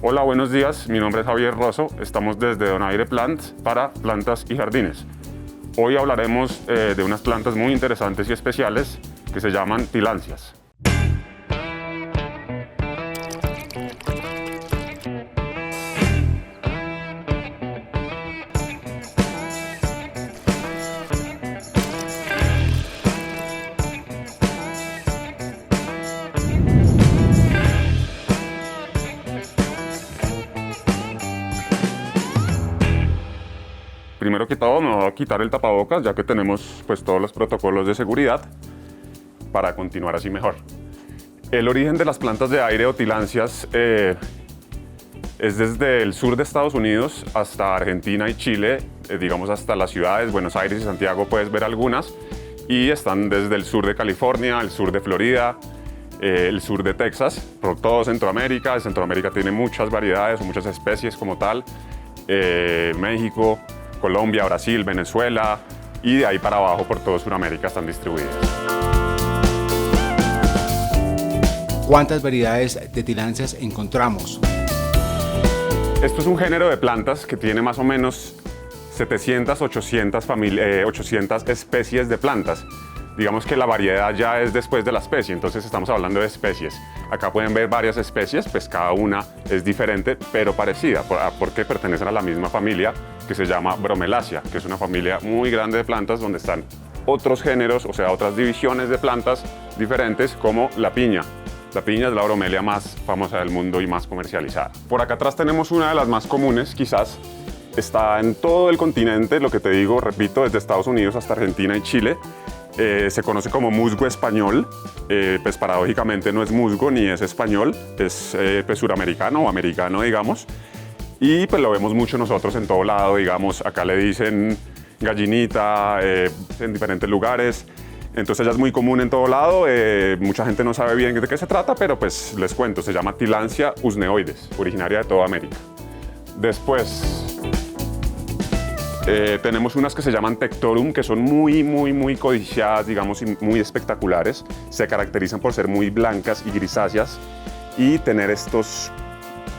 Hola, buenos días. Mi nombre es Javier Rosso. Estamos desde Donaire Plants para plantas y jardines. Hoy hablaremos de unas plantas muy interesantes y especiales que se llaman tillandsias. Primero que todo me voy a quitar el tapabocas, ya que tenemos pues todos los protocolos de seguridad para continuar así mejor. El origen de las plantas de aire o tillandsias es desde el sur de Estados Unidos hasta Argentina y Chile, digamos hasta las ciudades Buenos Aires y Santiago puedes ver algunas, y están desde el sur de California, el sur de Florida, el sur de Texas, por todo Centroamérica. En Centroamérica tiene muchas variedades, muchas especies como tal, México, Colombia, Brasil, Venezuela, y de ahí para abajo por toda Sudamérica están distribuidas. ¿Cuántas variedades de tillandsias encontramos? Esto es un género de plantas que tiene más o menos 700, 800 especies de plantas. Digamos que la variedad ya es después de la especie, entonces estamos hablando de especies. Acá pueden ver varias especies, pues cada una es diferente, pero parecida, porque pertenecen a la misma familia que se llama Bromelaceae, que es una familia muy grande de plantas donde están otros géneros, o sea, otras divisiones de plantas diferentes, como la piña. La piña es la bromelia más famosa del mundo y más comercializada. Por acá atrás tenemos una de las más comunes, quizás. Está en todo el continente, lo que te digo, repito, desde Estados Unidos hasta Argentina y Chile. Se conoce como musgo español, pues paradójicamente no es musgo ni es español, es pues suramericano o americano, digamos, y pues lo vemos mucho nosotros en todo lado, digamos, acá le dicen gallinita en diferentes lugares, entonces ya es muy común en todo lado, mucha gente no sabe bien de qué se trata, pero pues les cuento, se llama Tillandsia usneoides, originaria de toda América. Después tenemos unas que se llaman Tectorum, que son muy codiciadas, digamos, y muy espectaculares. Se caracterizan por ser muy blancas y grisáceas y tener estos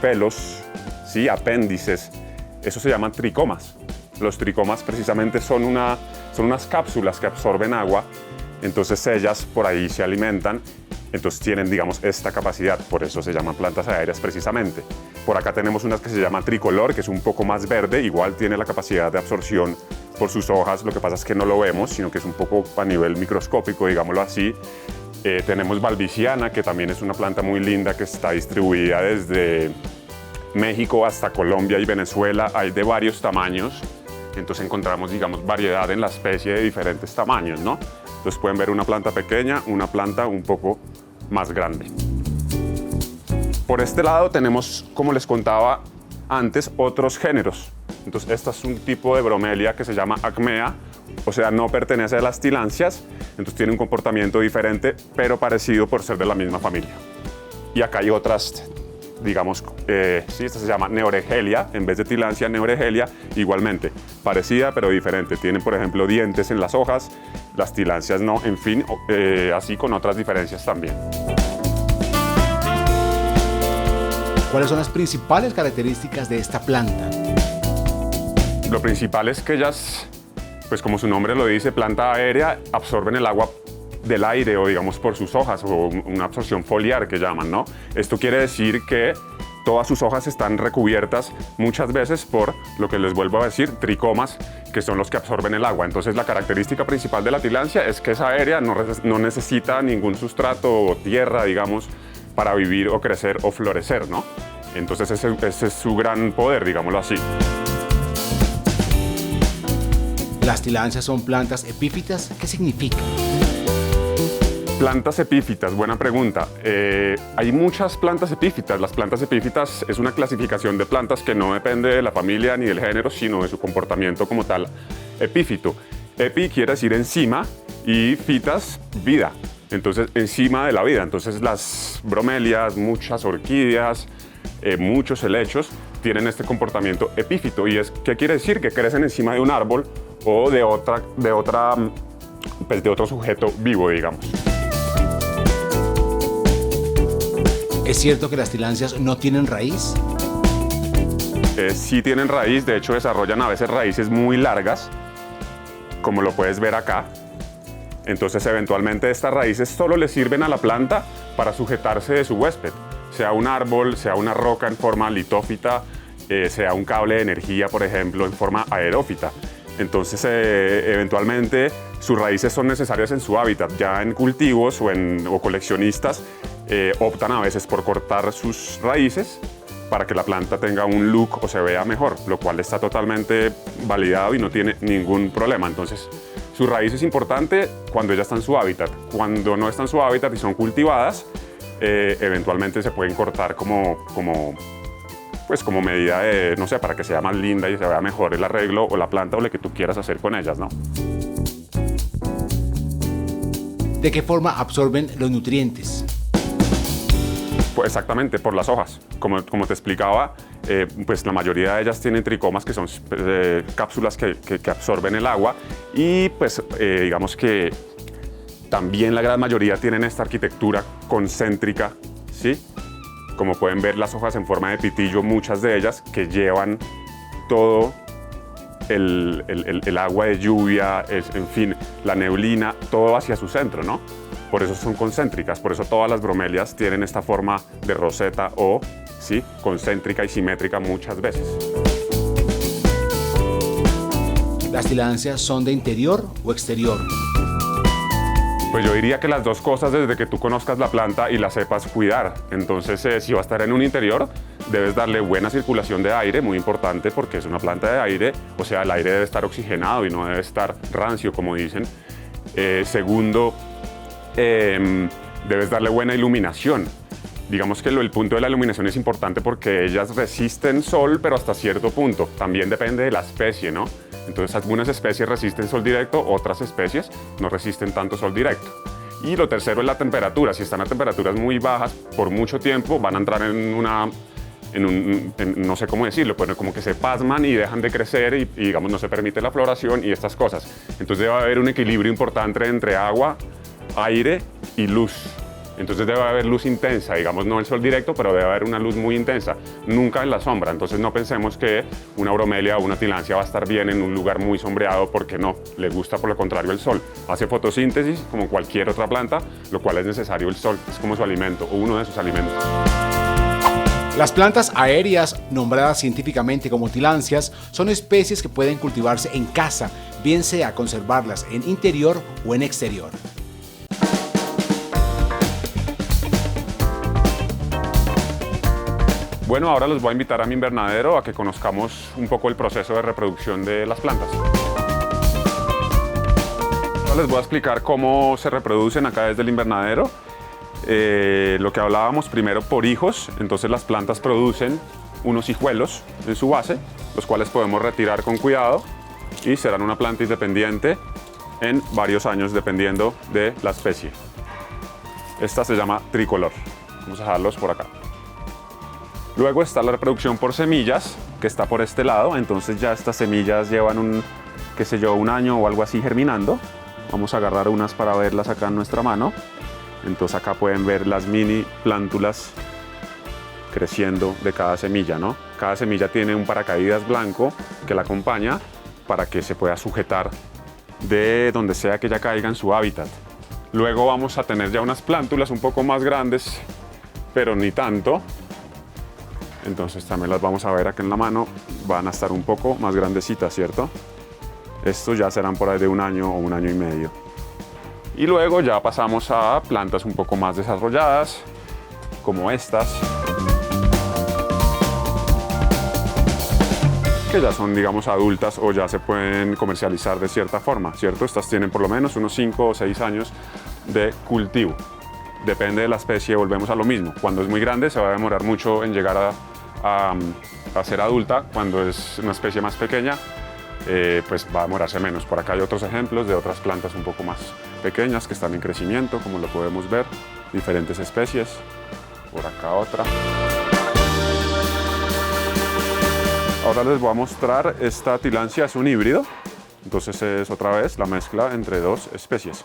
pelos, ¿sí? Apéndices. Eso se llaman tricomas. Los tricomas precisamente son unas cápsulas que absorben agua, entonces ellas por ahí se alimentan. Entonces tienen, digamos, esta capacidad, por eso se llaman plantas aéreas precisamente. Por acá tenemos unas que se llama tricolor, que es un poco más verde, igual tiene la capacidad de absorción por sus hojas, lo que pasa es que no lo vemos, sino que es un poco a nivel microscópico, digámoslo así. Tenemos balbiciana, que también es una planta muy linda que está distribuida desde México hasta Colombia y Venezuela, hay de varios tamaños, entonces encontramos, digamos, variedad en la especie de diferentes tamaños, ¿no? Entonces pueden ver una planta pequeña, una planta un poco más grande. Por este lado tenemos, como les contaba antes, otros géneros. Entonces esta es un tipo de bromelia que se llama Acmea, o sea, no pertenece a las tillandsias, entonces tiene un comportamiento diferente, pero parecido por ser de la misma familia. Y acá hay otras, digamos, sí, esta se llama Neuregelia, en vez de tillandsia, Neuregelia, igualmente, parecida pero diferente. Tienen, por ejemplo, dientes en las hojas, las tillandsias no, en fin, así con otras diferencias también. ¿Cuáles son las principales características de esta planta? Lo principal es que ellas, pues como su nombre lo dice, planta aérea, absorben el agua del aire o digamos por sus hojas o una absorción foliar que llaman, ¿no? Esto quiere decir que todas sus hojas están recubiertas muchas veces por lo que les vuelvo a decir, tricomas, que son los que absorben el agua. Entonces la característica principal de la tillandsia es que es aérea, no necesita ningún sustrato o tierra, digamos, para vivir o crecer o florecer, ¿no? Entonces ese es su gran poder, digámoslo así. ¿Las tillandsias son plantas epífitas? ¿Qué significa? Plantas epífitas, buena pregunta. Hay muchas plantas epífitas. Las plantas epífitas es una clasificación de plantas que no depende de la familia ni del género, sino de su comportamiento como tal epífito. Epi quiere decir encima y fitas, vida. Entonces, encima de la vida. Entonces, las bromelias, muchas orquídeas, muchos helechos tienen este comportamiento epífito. ¿Y qué quiere decir? Que crecen encima de un árbol o de otro sujeto vivo, digamos. ¿Es cierto que las tillandsias no tienen raíz? sí tienen raíz, de hecho desarrollan a veces raíces muy largas, como lo puedes ver acá. Entonces eventualmente estas raíces solo le sirven a la planta para sujetarse de su huésped, sea un árbol, sea una roca en forma litófita, sea un cable de energía, por ejemplo, en forma aerófita. Entonces eventualmente sus raíces son necesarias en su hábitat. Ya en cultivos o coleccionistas optan a veces por cortar sus raíces para que la planta tenga un look o se vea mejor, lo cual está totalmente validado y no tiene ningún problema. Entonces, su raíz es importante cuando ya está en su hábitat. Cuando no está en su hábitat y son cultivadas, eventualmente se pueden cortar como medida de, no sé, para que sea más linda y se vea mejor el arreglo o la planta o lo que tú quieras hacer con ellas, ¿no? ¿De qué forma absorben los nutrientes? Pues exactamente, por las hojas. Como te explicaba, pues la mayoría de ellas tienen tricomas, que son cápsulas que absorben el agua, y pues digamos que también la gran mayoría tienen esta arquitectura concéntrica, ¿sí? Como pueden ver, las hojas en forma de pitillo, muchas de ellas que llevan todo el agua de lluvia, en fin, la neblina, todo hacia su centro, ¿no? Por eso son concéntricas, por eso todas las bromelias tienen esta forma de roseta o, sí, concéntrica y simétrica muchas veces. ¿Las tilancias son de interior o exterior? Pues yo diría que las dos cosas desde que tú conozcas la planta y la sepas cuidar. Entonces, si va a estar en un interior, debes darle buena circulación de aire, muy importante porque es una planta de aire, o sea, el aire debe estar oxigenado y no debe estar rancio, como dicen. Segundo, debes darle buena iluminación. Digamos que el punto de la iluminación es importante porque ellas resisten sol, pero hasta cierto punto. También depende de la especie, ¿no? Entonces, algunas especies resisten sol directo, otras especies no resisten tanto sol directo. Y lo tercero es la temperatura. Si están a temperaturas muy bajas por mucho tiempo, van a entrar no sé cómo decirlo, pero como que se pasman y dejan de crecer y digamos, no se permite la floración y estas cosas. Entonces, debe haber un equilibrio importante entre agua, aire y luz. Entonces debe haber luz intensa, digamos, no el sol directo, pero debe haber una luz muy intensa, nunca en la sombra. Entonces no pensemos que una bromelia o una tilancia va a estar bien en un lugar muy sombreado, porque no, le gusta por lo contrario el sol. Hace fotosíntesis como cualquier otra planta, lo cual es necesario el sol, es como su alimento o uno de sus alimentos. Las plantas aéreas, nombradas científicamente como tilancias, son especies que pueden cultivarse en casa, bien sea conservarlas en interior o en exterior. Bueno, ahora los voy a invitar a mi invernadero a que conozcamos un poco el proceso de reproducción de las plantas. Ahora les voy a explicar cómo se reproducen acá desde el invernadero. Lo que hablábamos primero por hijos, entonces las plantas producen unos hijuelos en su base, los cuales podemos retirar con cuidado y serán una planta independiente en varios años dependiendo de la especie. Esta se llama tricolor. Vamos a dejarlos por acá. Luego está la reproducción por semillas, que está por este lado. Entonces ya estas semillas llevan un año o algo así germinando. Vamos a agarrar unas para verlas acá en nuestra mano. Entonces acá pueden ver las mini plántulas creciendo de cada semilla, ¿no? Cada semilla tiene un paracaídas blanco que la acompaña para que se pueda sujetar de donde sea que ella caiga en su hábitat. Luego vamos a tener ya unas plántulas un poco más grandes, pero ni tanto. Entonces también las vamos a ver acá en la mano, van a estar un poco más grandecitas, ¿cierto? Estos ya serán por ahí de un año o un año y medio. Y luego ya pasamos a plantas un poco más desarrolladas, como estas, que ya son, digamos, adultas o ya se pueden comercializar de cierta forma, ¿cierto? Estas tienen por lo menos unos 5 o 6 años de cultivo. Depende de la especie, volvemos a lo mismo. Cuando es muy grande se va a demorar mucho en llegar a ser adulta. Cuando es una especie más pequeña, pues va a demorarse menos. Por acá hay otros ejemplos de otras plantas un poco más pequeñas que están en crecimiento, como lo podemos ver, diferentes especies. Por acá otra. Ahora les voy a mostrar, esta tilancia es un híbrido, entonces es otra vez la mezcla entre dos especies.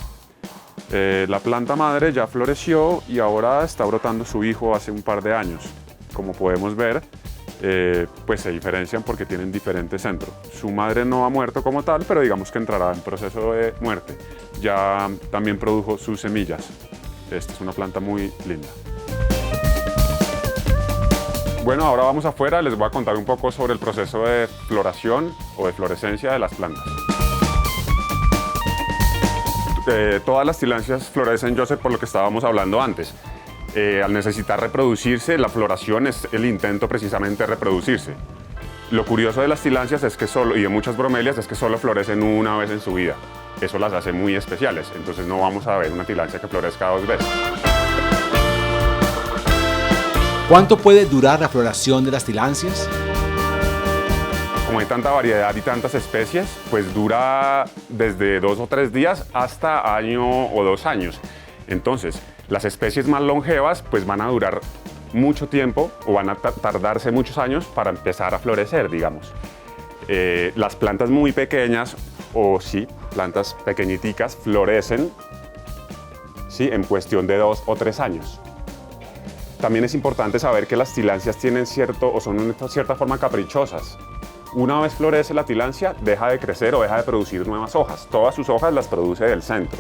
La planta madre ya floreció y ahora está brotando su hijo hace un par de años. Como podemos ver, pues se diferencian porque tienen diferente centro. Su madre no ha muerto como tal, pero digamos que entrará en proceso de muerte. Ya también produjo sus semillas. Esta es una planta muy linda. Bueno, ahora vamos afuera, les voy a contar un poco sobre el proceso de floración o de florescencia de las plantas. Todas las tillandsias florecen, Joseph, por lo que estábamos hablando antes. Al necesitar reproducirse, la floración es el intento precisamente de reproducirse. Lo curioso de las tillandsias es que y de muchas bromelias es que solo florecen una vez en su vida. Eso las hace muy especiales, entonces no vamos a ver una tillandsia que florezca 2 veces. ¿Cuánto puede durar la floración de las tillandsias? Como hay tanta variedad y tantas especies, pues dura desde 2 o 3 días hasta año o 2 años. Entonces, las especies más longevas pues van a durar mucho tiempo o van a tardarse muchos años para empezar a florecer, digamos. Las plantas muy pequeñas o sí, plantas pequeñiticas florecen ¿sí? En cuestión de 2 o 3 años. También es importante saber que las tillandsias tienen son de cierta forma caprichosas. Una vez florece la tillandsia, deja de crecer o deja de producir nuevas hojas. Todas sus hojas las produce del centro.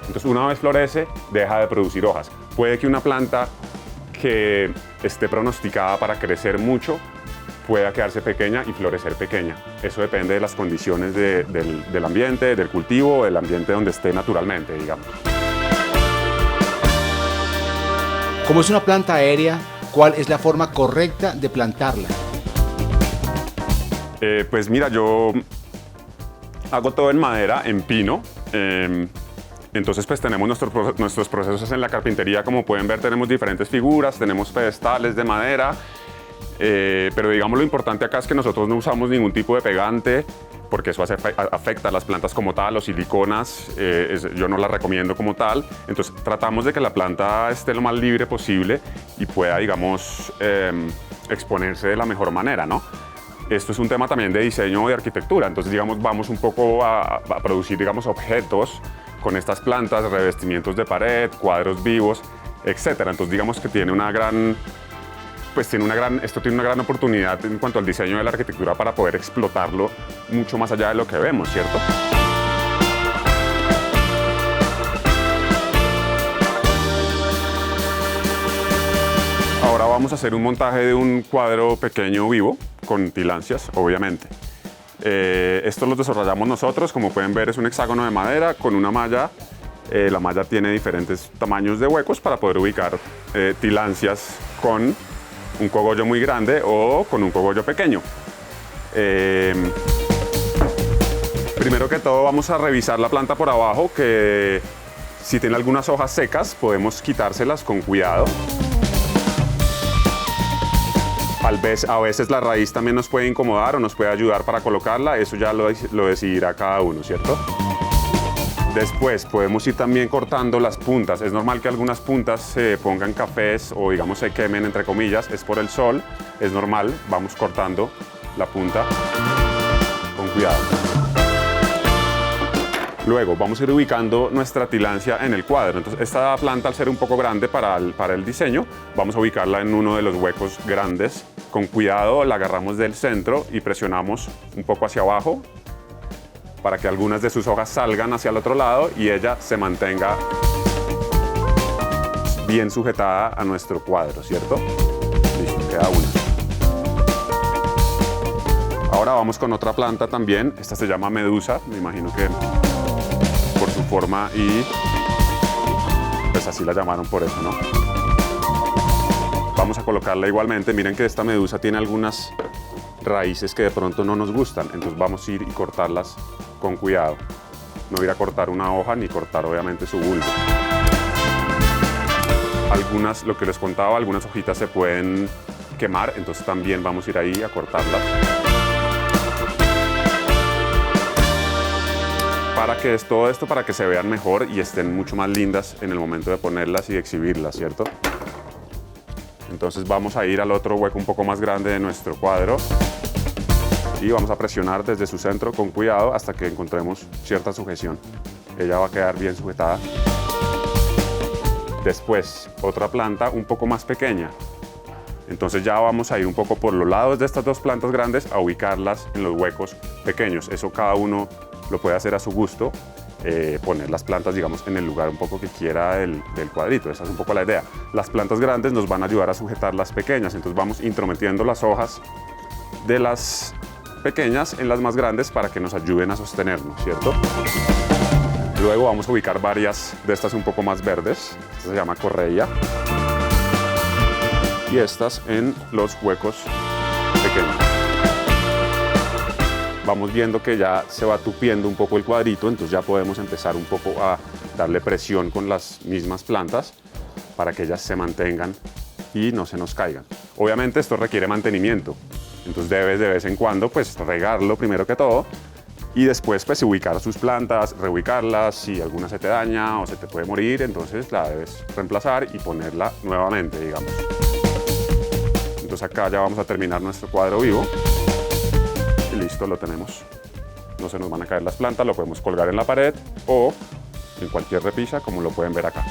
Entonces, una vez florece, deja de producir hojas. Puede que una planta que esté pronosticada para crecer mucho pueda quedarse pequeña y florecer pequeña. Eso depende de las condiciones del ambiente, del cultivo, del ambiente donde esté naturalmente, digamos. Como es una planta aérea, ¿cuál es la forma correcta de plantarla? Pues mira, yo hago todo en madera, en pino. Entonces pues tenemos nuestros procesos en la carpintería. Como pueden ver, tenemos diferentes figuras, tenemos pedestales de madera. Pero digamos lo importante acá es que nosotros no usamos ningún tipo de pegante porque eso afecta a las plantas como tal, los siliconas, yo no las recomiendo como tal. Entonces tratamos de que la planta esté lo más libre posible y pueda, digamos, exponerse de la mejor manera, ¿no? Esto es un tema también de diseño y arquitectura, entonces digamos vamos un poco a producir, digamos, objetos con estas plantas, revestimientos de pared, cuadros vivos, etcétera. Entonces digamos que tiene esto tiene una gran oportunidad en cuanto al diseño de la arquitectura para poder explotarlo mucho más allá de lo que vemos, ¿cierto? Ahora vamos a hacer un montaje de un cuadro pequeño vivo con tillandsias, obviamente. Esto lo desarrollamos nosotros, como pueden ver es un hexágono de madera con una malla. La malla tiene diferentes tamaños de huecos para poder ubicar tillandsias con un cogollo muy grande o con un cogollo pequeño. Primero que todo vamos a revisar la planta por abajo, que si tiene algunas hojas secas podemos quitárselas con cuidado. A veces la raíz también nos puede incomodar o nos puede ayudar para colocarla, eso ya lo decidirá cada uno, ¿cierto? Después podemos ir también cortando las puntas. Es normal que algunas puntas se pongan cafés o digamos se quemen entre comillas, es por el sol, es normal, vamos cortando la punta con cuidado. Luego vamos a ir ubicando nuestra tillandsia en el cuadro. Entonces esta planta, al ser un poco grande para el diseño, vamos a ubicarla en uno de los huecos grandes. Con cuidado la agarramos del centro y presionamos un poco hacia abajo para que algunas de sus hojas salgan hacia el otro lado y ella se mantenga bien sujetada a nuestro cuadro, ¿cierto? Listo, queda una. Ahora vamos con otra planta también. Esta se llama medusa, me imagino que por su forma y pues así la llamaron por eso, ¿no? Vamos a colocarla igualmente. Miren que esta medusa tiene algunas raíces que de pronto no nos gustan, entonces vamos a ir y cortarlas con cuidado. No ir a cortar una hoja ni cortar obviamente su bulbo. Algunas, lo que les contaba, algunas hojitas se pueden quemar, entonces también vamos a ir ahí a cortarlas. Para que todo esto para que se vean mejor y estén mucho más lindas en el momento de ponerlas y exhibirlas, ¿cierto? Entonces vamos a ir al otro hueco un poco más grande de nuestro cuadro y vamos a presionar desde su centro con cuidado hasta que encontremos cierta sujeción. Ella va a quedar bien sujetada. Después, otra planta un poco más pequeña. Entonces ya vamos a ir un poco por los lados de estas dos plantas grandes a ubicarlas en los huecos pequeños. Eso cada uno lo puede hacer a su gusto, poner las plantas, digamos, en el lugar un poco que quiera del cuadrito. Esa es un poco la idea. Las plantas grandes nos van a ayudar a sujetar las pequeñas, entonces vamos intrometiendo las hojas de las pequeñas en las más grandes para que nos ayuden a sostenernos, ¿cierto? Luego vamos a ubicar varias de estas un poco más verdes. Esta se llama correia. Y estas en los huecos pequeños. Vamos viendo que ya se va tupiendo un poco el cuadrito, entonces ya podemos empezar un poco a darle presión con las mismas plantas para que ellas se mantengan y no se nos caigan. Obviamente esto requiere mantenimiento, entonces debes de vez en cuando pues regarlo primero que todo y después pues ubicar sus plantas, reubicarlas. Si alguna se te daña o se te puede morir, entonces la debes reemplazar y ponerla nuevamente, digamos. Entonces acá ya vamos a terminar nuestro cuadro vivo y listo, lo tenemos. No se nos van a caer las plantas, lo podemos colgar en la pared o en cualquier repisa, como lo pueden ver acá.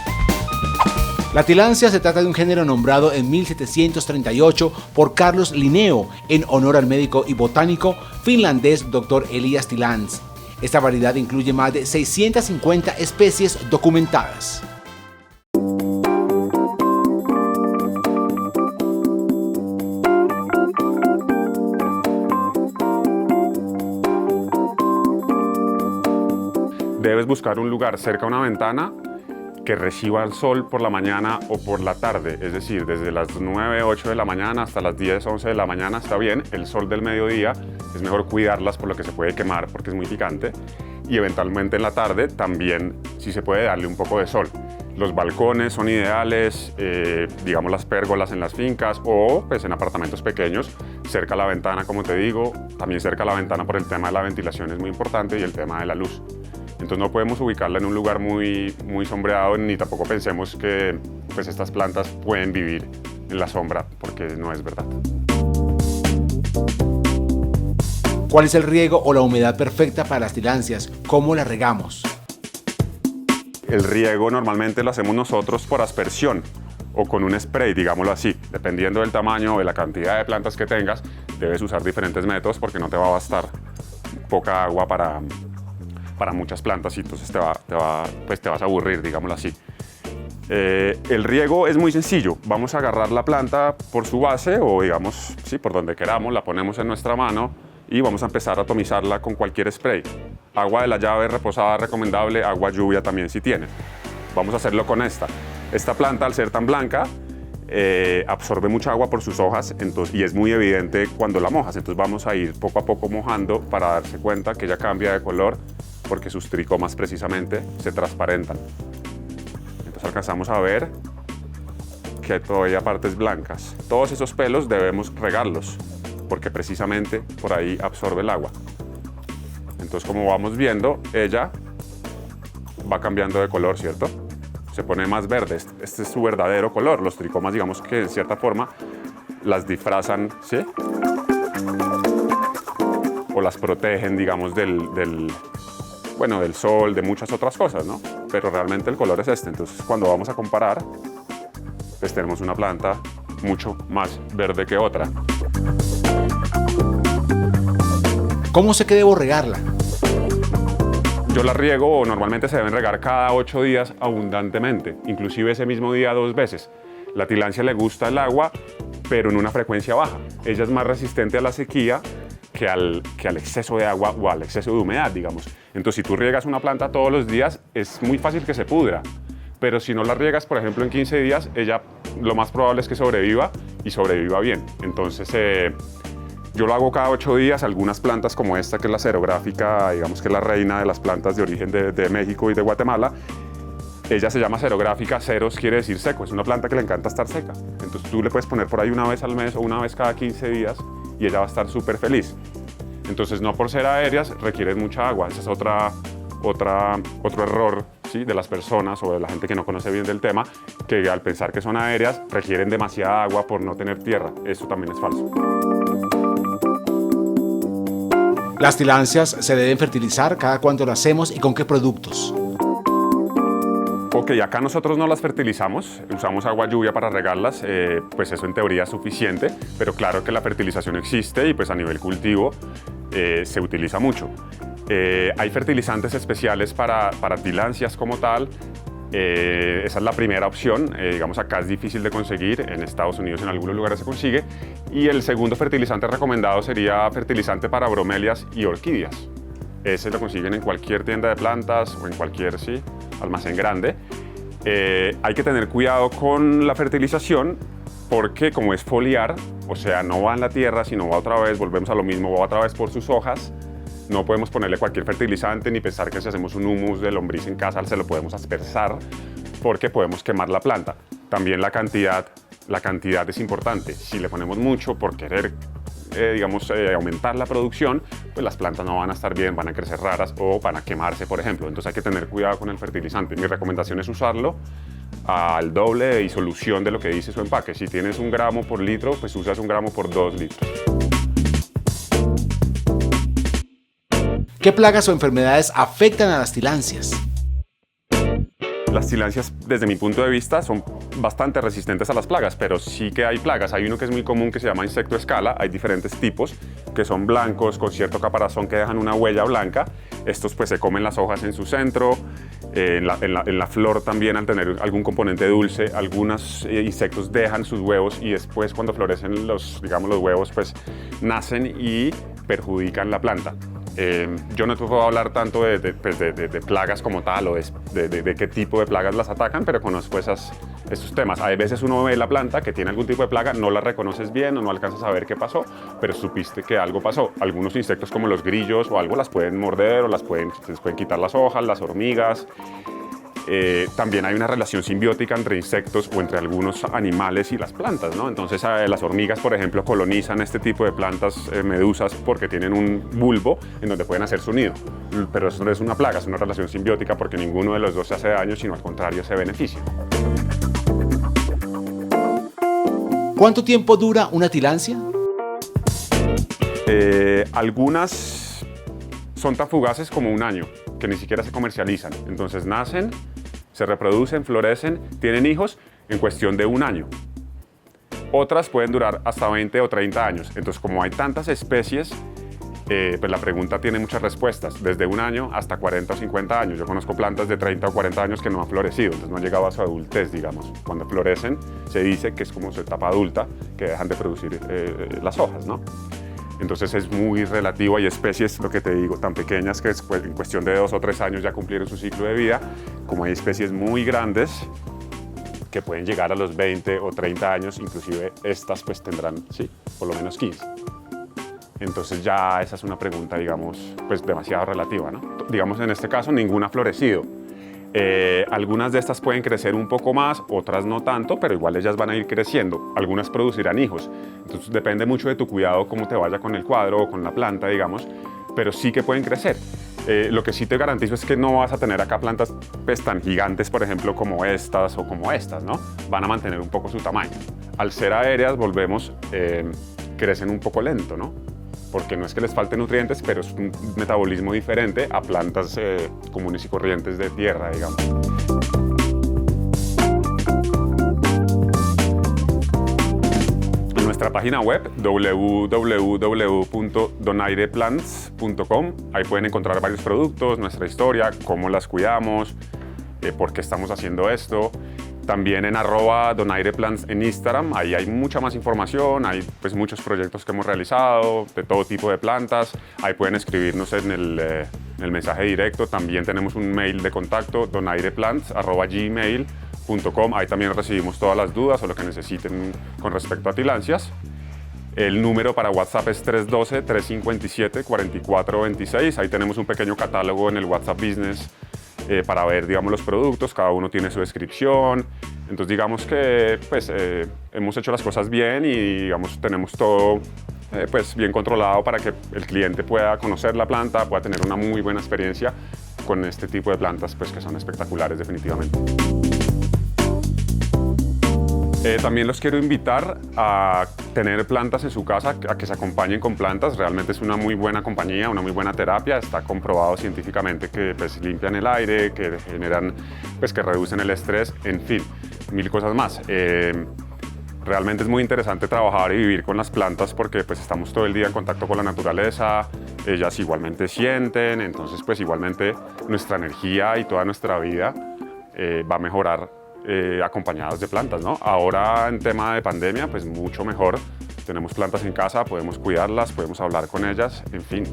La tilancia se trata de un género nombrado en 1738 por Carlos Linneo en honor al médico y botánico finlandés Dr. Elias Tillandse. Esta variedad incluye más de 650 especies documentadas. Debes buscar un lugar cerca a una ventana que reciba el sol por la mañana o por la tarde, es decir, desde las 9, 8 de la mañana hasta las 10, 11 de la mañana está bien. El sol del mediodía es mejor cuidarlas por lo que se puede quemar porque es muy picante, y eventualmente en la tarde también si se puede darle un poco de sol. Los balcones son ideales, digamos las pérgolas en las fincas o pues en apartamentos pequeños, cerca a la ventana, como te digo. También cerca a la ventana por el tema de la ventilación es muy importante y el tema de la luz. Entonces no podemos ubicarla en un lugar muy sombreado, ni tampoco pensemos que pues, estas plantas pueden vivir en la sombra, porque no es verdad. ¿Cuál es el riego o la humedad perfecta para las tilancias? ¿Cómo las regamos? El riego normalmente lo hacemos nosotros por aspersión o con un spray, digámoslo así. Dependiendo del tamaño o de la cantidad de plantas que tengas, debes usar diferentes métodos porque no te va a bastar poca agua para muchas plantas y entonces te vas a aburrir, digámoslo así. El riego es muy sencillo. Vamos a agarrar la planta por su base o digamos, sí, por donde queramos, la ponemos en nuestra mano y vamos a empezar a atomizarla con cualquier spray. Agua de la llave reposada recomendable, agua lluvia también si tiene. Vamos a hacerlo con esta. Esta planta, al ser tan blanca, absorbe mucha agua por sus hojas y es muy evidente cuando la mojas. Entonces vamos a ir poco a poco mojando para darse cuenta que ella cambia de color porque sus tricomas precisamente se transparentan. Entonces alcanzamos a ver que todavía hay partes blancas. Todos esos pelos debemos regarlos porque precisamente por ahí absorbe el agua. Entonces, como vamos viendo, ella va cambiando de color, ¿cierto? Se pone más verde. Este es su verdadero color. Los tricomas, digamos que en cierta forma las disfrazan, ¿sí? O las protegen, digamos, del sol, de muchas otras cosas, ¿no? Pero realmente el color es este. Entonces, cuando vamos a comparar, pues tenemos una planta mucho más verde que otra. ¿Cómo sé que debo regarla? Yo la riego, o normalmente se deben regar cada 8 días abundantemente, inclusive ese mismo día 2 veces. La tilancia le gusta el agua, pero en una frecuencia baja. Ella es más resistente a la sequía que al exceso de agua o al exceso de humedad, digamos. Entonces, si tú riegas una planta todos los días, es muy fácil que se pudra. Pero si no la riegas, por ejemplo, en 15 días, ella lo más probable es que sobreviva y sobreviva bien. Entonces, yo lo hago cada 8 días. Algunas plantas como esta, que es la xerográfica, digamos que es la reina de las plantas de origen de México y de Guatemala, ella se llama xerográfica. Xeros quiere decir seco, es una planta que le encanta estar seca. Entonces tú le puedes poner por ahí una vez al mes o una vez cada 15 días y ella va a estar súper feliz. Entonces, no por ser aéreas requieren mucha agua. Ese es otro error, ¿sí?, de las personas o de la gente que no conoce bien del tema, que al pensar que son aéreas requieren demasiada agua por no tener tierra. Eso también es falso. Las tilancias se deben fertilizar. ¿Cada cuánto lo hacemos y con qué productos? Ok, acá nosotros no las fertilizamos, usamos agua lluvia para regarlas, pues eso en teoría es suficiente, pero claro que la fertilización existe y pues a nivel cultivo se utiliza mucho. Hay fertilizantes especiales para tilancias como tal. Esa es la primera opción, digamos acá es difícil de conseguir, en Estados Unidos en algunos lugares se consigue. Y el segundo fertilizante recomendado sería fertilizante para bromelias y orquídeas. Ese lo consiguen en cualquier tienda de plantas o en cualquier almacén grande. Hay que tener cuidado con la fertilización porque como es foliar, o sea, no va en la tierra, sino va otra vez, volvemos a lo mismo, va otra vez por sus hojas. No podemos ponerle cualquier fertilizante ni pensar que si hacemos un humus de lombriz en casa se lo podemos aspersar porque podemos quemar la planta. También la cantidad es importante. Si le ponemos mucho por querer aumentar la producción, pues las plantas no van a estar bien, van a crecer raras o van a quemarse, por ejemplo. Entonces hay que tener cuidado con el fertilizante. Mi recomendación es usarlo al doble de disolución de lo que dice su empaque. Si tienes 1 gramo por litro, pues usas 1 gramo por 2 litros. ¿Qué plagas o enfermedades afectan a las tilancias? Las tilancias, desde mi punto de vista, son bastante resistentes a las plagas, pero sí que hay plagas. Hay uno que es muy común que se llama insecto escala. Hay diferentes tipos que son blancos con cierto caparazón que dejan una huella blanca. Estos pues se comen las hojas en su centro. En la flor también, al tener algún componente dulce, algunos insectos dejan sus huevos y después cuando florecen los huevos pues nacen y perjudican la planta. Yo no te puedo hablar tanto de plagas como tal o de qué tipo de plagas las atacan, pero conozco esos temas. Hay veces uno ve la planta que tiene algún tipo de plaga, no la reconoces bien o no alcanzas a ver qué pasó, pero supiste que algo pasó. Algunos insectos como los grillos o algo las pueden morder o les pueden quitar las hojas, las hormigas. También hay una relación simbiótica entre insectos o entre algunos animales y las plantas, ¿no? Entonces las hormigas, por ejemplo, colonizan este tipo de plantas medusas porque tienen un bulbo en donde pueden hacer su nido. Pero eso no es una plaga, es una relación simbiótica porque ninguno de los dos se hace daño, sino al contrario se beneficia. ¿Cuánto tiempo dura una tilancia? Algunas son tan fugaces como 1 año, que ni siquiera se comercializan. Entonces nacen, se reproducen, florecen, tienen hijos en cuestión de 1 año. Otras pueden durar hasta 20 o 30 años. Entonces, como hay tantas especies, pues la pregunta tiene muchas respuestas, desde 1 año hasta 40 o 50 años. Yo conozco plantas de 30 o 40 años que no han florecido, entonces no han llegado a su adultez, digamos. Cuando florecen, se dice que es como su etapa adulta, que dejan de producir las hojas, ¿no? Entonces es muy relativo. Hay especies, lo que te digo, tan pequeñas que después, en cuestión de 2 o 3 años ya cumplieron su ciclo de vida, como hay especies muy grandes que pueden llegar a los 20 o 30 años, inclusive estas pues tendrán, sí, por lo menos 15. Entonces ya esa es una pregunta, digamos, pues demasiado relativa, ¿no? Digamos, en este caso, ninguna ha florecido. Algunas de estas pueden crecer un poco más, otras no tanto, pero igual ellas van a ir creciendo. Algunas producirán hijos. Entonces depende mucho de tu cuidado, cómo te vaya con el cuadro o con la planta, digamos, pero sí que pueden crecer. Lo que sí te garantizo es que no vas a tener acá plantas pues, tan gigantes, por ejemplo, como estas o como estas, ¿no? Van a mantener un poco su tamaño. Al ser aéreas, crecen un poco lento, ¿no? Porque no es que les falte nutrientes, pero es un metabolismo diferente a plantas comunes y corrientes de tierra, digamos. En nuestra página web, www.donaireplants.com, ahí pueden encontrar varios productos, nuestra historia, cómo las cuidamos, por qué estamos haciendo esto. También en @donaireplants en Instagram, ahí hay mucha más información, hay pues muchos proyectos que hemos realizado de todo tipo de plantas. Ahí pueden escribirnos en el mensaje directo. También tenemos un mail de contacto, donaireplants@gmail.com. Ahí también recibimos todas las dudas o lo que necesiten con respecto a tilancias. El número para WhatsApp es 312-357-4426. Ahí tenemos un pequeño catálogo en el WhatsApp Business para ver, digamos, los productos. Cada uno tiene su descripción. Entonces, digamos que pues, hemos hecho las cosas bien y, digamos, tenemos todo pues, bien controlado para que el cliente pueda conocer la planta, pueda tener una muy buena experiencia con este tipo de plantas pues, que son espectaculares definitivamente. También los quiero invitar a tener plantas en su casa, a que se acompañen con plantas. Realmente es una muy buena compañía, una muy buena terapia. Está comprobado científicamente que pues, limpian el aire, que generan, pues, que reducen el estrés, en fin, mil cosas más. Realmente es muy interesante trabajar y vivir con las plantas porque pues, estamos todo el día en contacto con la naturaleza, ellas igualmente sienten, entonces pues igualmente nuestra energía y toda nuestra vida va a mejorar acompañadas de plantas, ¿no? Ahora en tema de pandemia, pues mucho mejor. Tenemos plantas en casa, podemos cuidarlas, podemos hablar con ellas, en fin.